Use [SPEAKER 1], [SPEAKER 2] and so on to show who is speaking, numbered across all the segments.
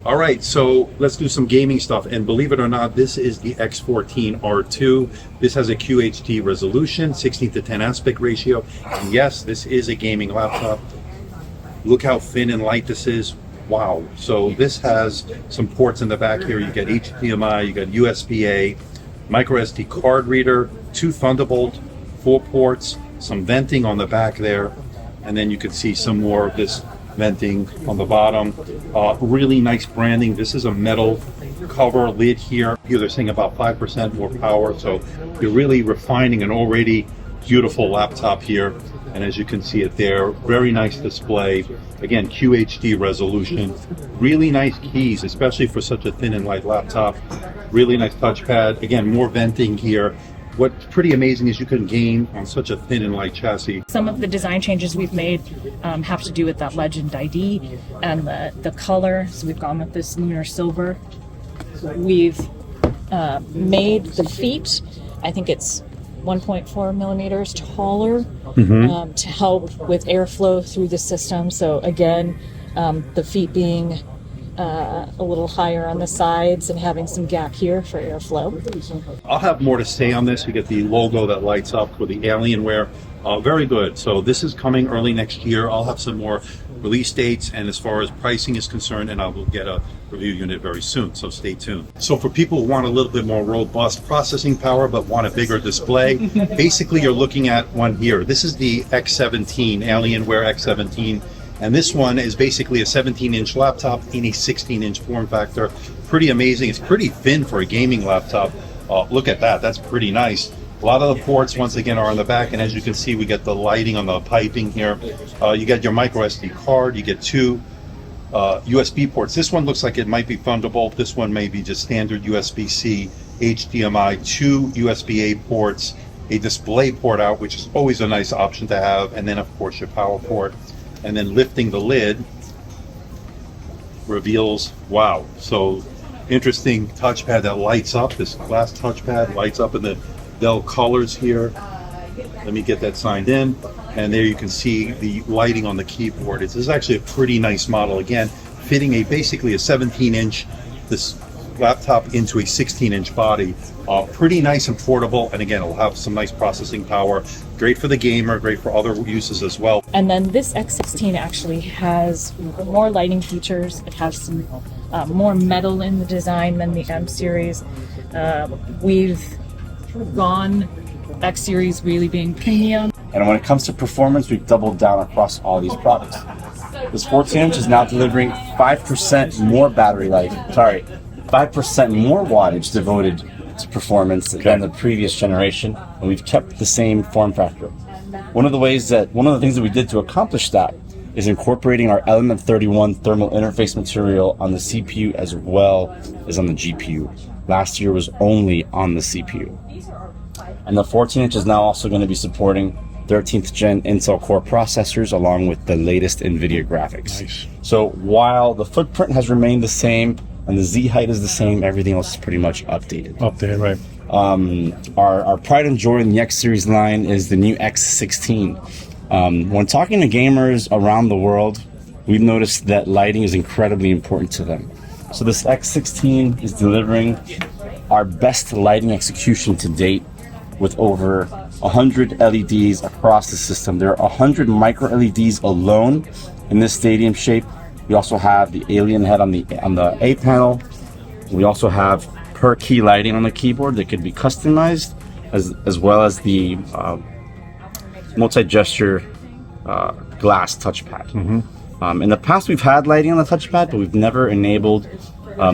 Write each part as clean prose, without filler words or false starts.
[SPEAKER 1] All right, so let's do some gaming stuff. And believe it or not, this is the X14 R2. This has a QHD resolution, 16:10 aspect ratio. And yes, this is a gaming laptop. Look how thin and light this is. Wow. So this has some ports in the back here. You get HDMI, you got USB-A, micro SD card reader, 2 Thunderbolt, 4 ports, some venting on the back there. And then you can see some more of this venting on the bottom. Really nice branding. This is a metal cover lid here. Here they're saying about 5% more power. So you're really refining an already beautiful laptop here. And as you can see it there, very nice display. Again, QHD resolution. Really nice keys, especially for such a thin and light laptop. Really nice touchpad. Again, more venting here. What's pretty amazing is you can game on such a thin and light chassis.
[SPEAKER 2] Some of the design changes we've made have to do with that Legend ID and the color. So we've gone with this lunar silver. We've made the feet, I think it's 1.4 millimeters taller to help with airflow through the system. So again, the feet being a little higher on the sides and having some gap here for airflow.
[SPEAKER 1] I'll have more to say on this. You get the logo that lights up with the Alienware. Very good. So this is coming early next year. I'll have some more release dates, and as far as pricing is concerned, and I will get a review unit very soon, so stay tuned. So for people who want a little bit more robust processing power but want a bigger display, basically you're looking at one here. This is the X17, Alienware X17, and this one is basically a 17-inch laptop in a 16-inch form factor. Pretty amazing. It's pretty thin for a gaming laptop. Look at that. That's pretty nice. A lot of the ports, once again, are on the back, and as you can see, we get the lighting on the piping here. You get your micro SD card. You get 2 USB ports. This one looks like it might be Thunderbolt. This one may be just standard USB-C, HDMI, 2 USB-A ports, a display port out, which is always a nice option to have, and then, of course, your power port. And then lifting the lid reveals, wow, so interesting touchpad that lights up. This glass touchpad lights up in the Dell colors here. Let me get that signed in. And there you can see the lighting on the keyboard. This is actually a pretty nice model. Again, fitting basically a 17-inch this laptop into a 16-inch body. Pretty nice and portable. And again, it'll have some nice processing power. Great for the gamer, great for other uses as well.
[SPEAKER 2] And then this X16 actually has more lighting features. It has some more metal in the design than the M series. We've gone X series really being premium.
[SPEAKER 3] And when it comes to performance, we've doubled down across all these products. This 14-inch is now delivering 5% more battery life, 5% more wattage devoted to performance than the previous generation, and we've kept the same form factor. One of the things that we did to accomplish that is incorporating our Element 31 thermal interface material on the CPU as well as on the GPU. Last year was only on the CPU. And the 14-inch is now also going to be supporting 13th gen Intel Core processors along with the latest NVIDIA graphics. Nice. So while the footprint has remained the same and the Z height is the same, everything else is pretty much updated.
[SPEAKER 1] Right.
[SPEAKER 3] Our pride and joy in the X series line is the new X16. When talking to gamers around the world, we've noticed that lighting is incredibly important to them. So this X16 is delivering our best lighting execution to date with over 100 LEDs across the system. There are 100 micro LEDs alone in this stadium shape. We also have the alien head on the A panel. We also have per key lighting on the keyboard that could be customized, as well as the multi-gesture glass touchpad. In the past, we've had lighting on the touchpad, but we've never enabled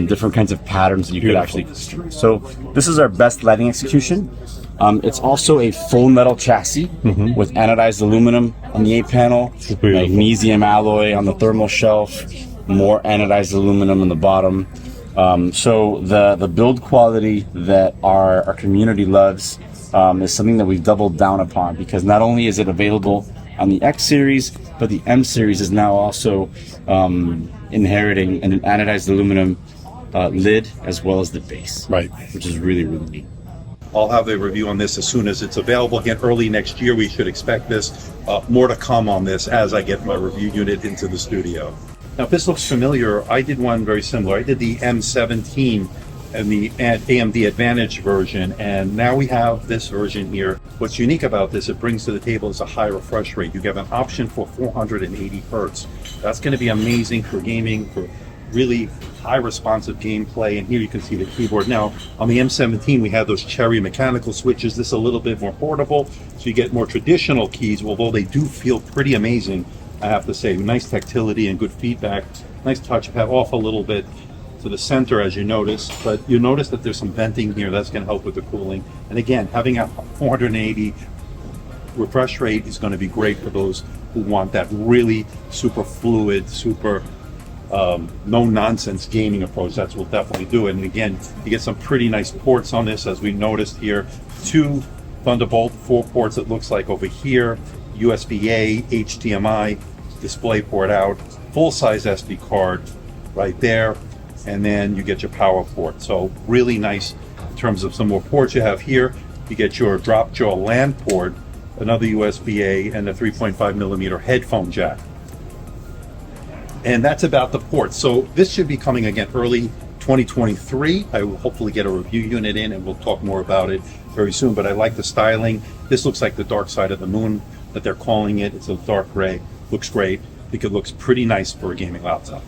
[SPEAKER 3] different kinds of patterns that you could actually construct. So this is our best lighting execution. It's also a full metal chassis with anodized aluminum on the A panel, magnesium alloy on the thermal shelf, more anodized aluminum on the bottom. So the build quality that our community loves is something that we've doubled down upon, because not only is it available on the X series, but the M series is now also inheriting an anodized aluminum lid as well as the base, which is really, really neat.
[SPEAKER 1] I'll have a review on this as soon as it's available. Again, early next year, we should expect this. More to come on this as I get my review unit into the studio. Now, if this looks familiar, I did one very similar. I did the M17 and the AMD Advantage version, and now we have this version here. What's unique about this, it brings to the table is a high refresh rate. You have an option for 480 hertz. That's going to be amazing for gaming, for really high responsive gameplay. And here you can see the keyboard. Now, on the M17, we have those Cherry mechanical switches. This is a little bit more portable, so you get more traditional keys, although they do feel pretty amazing, I have to say. Nice tactility and good feedback. Nice touchpad, off a little bit to the center, as you notice, but you notice that there's some venting here. That's going to help with the cooling. And again, having a 480 refresh rate is going to be great for those who want that really super fluid, super no nonsense gaming approach. That's what will definitely do it. And again, you get some pretty nice ports on this, as we noticed here. 2 Thunderbolt 4 ports, it looks like over here, USB-A, HDMI, display port out, full-size SD card right there, and then you get your power port. So really nice in terms of some more ports you have here. You get your drop jaw LAN port, another USB-A, and a 3.5 millimeter headphone jack. And that's about the ports. So this should be coming again early 2023. I will hopefully get a review unit in, and we'll talk more about it very soon. But I like the styling. This looks like the dark side of the moon that they're calling it. It's a dark gray. Looks great. I think it looks pretty nice for a gaming laptop.